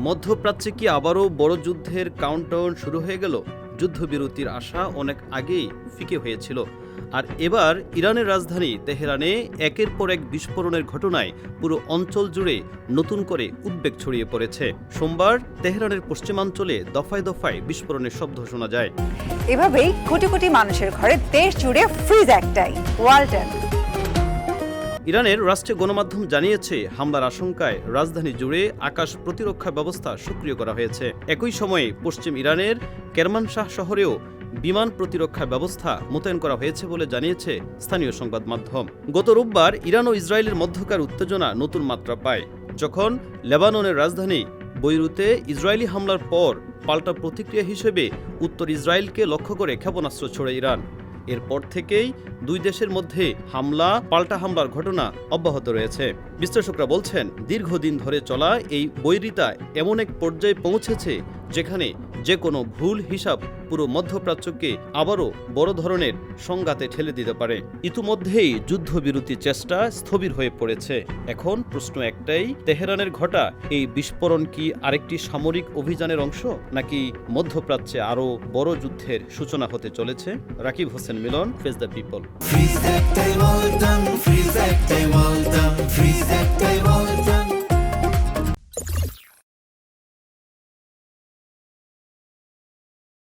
মধ্যপ্রাচ্যে কি আবারও বড় যুদ্ধের কাউন্টডাউন শুরু হয়ে গেল? যুদ্ধবিরতির আশা অনেক আগেই ফিকে হয়েছিল, আর এবার ইরানের রাজধানী তেহরানে একের পর এক বিস্ফোরণের ঘটনায় পুরো অঞ্চল জুড়ে নতুন করে উদ্বেগ ছড়িয়ে পড়েছে। সোমবার তেহরানের পশ্চিমাঞ্চলে দফায় দফায় বিস্ফোরণের শব্দ শোনা যায়। এভাবেই কোটি কোটি মানুষের ঘরে দেশ জুড়ে ফ্রিজ একটাই, ওয়ালটন। ইরানের রাষ্ট্রীয় গণমাধ্যম জানিয়েছে, হামলার আশঙ্কায় রাজধানী জুড়ে আকাশ প্রতিরক্ষা ব্যবস্থা সক্রিয় করা হয়েছে। একই সময়ে পশ্চিম ইরানের কেরমানশাহ শহরেও বিমান প্রতিরক্ষা ব্যবস্থা মোতায়েন করা হয়েছে বলে জানিয়েছে স্থানীয় সংবাদ মাধ্যম। গত রোববার ইরান ও ইসরায়েলের মধ্যকার উত্তেজনা নতুন মাত্রা পায়, যখন লেবাননের রাজধানী বৈরুতে ইসরায়েলি হামলার পর পাল্টা প্রতিক্রিয়া হিসেবে উত্তর ইসরায়েলকে লক্ষ্য করে ক্ষেপণাস্ত্র ছোড়ে ইরান। এরপর থেকেই দুই দেশের মধ্যে পাল্টা হামলার ঘটনা অব্যাহত রয়েছে। বিশ্লেষকরা বলছেন, দীর্ঘদিন ধরে চলা এই বৈরিতা এমন এক পর্যায়ে পৌঁছেছে যেখানে যে কোনো ভুল হিসাব পুরো মধ্যপ্রাচ্যকে আবারও বড় ধরনের সংঘাতে ঠেলে দিতে পারে। ইতিমধ্যেই যুদ্ধবিরতি চেষ্টা স্থবির হয়ে পড়েছে। এখন প্রশ্ন একটাই, তেহরানের ঘটা এই বিস্ফোরণ কি আরেকটি সামরিক অভিযানের অংশ, নাকি মধ্যপ্রাচ্যে আরও বড় যুদ্ধের সূচনা হতে চলেছে? রাকিব হোসেন মিলন, ফেস দ্য পিপল।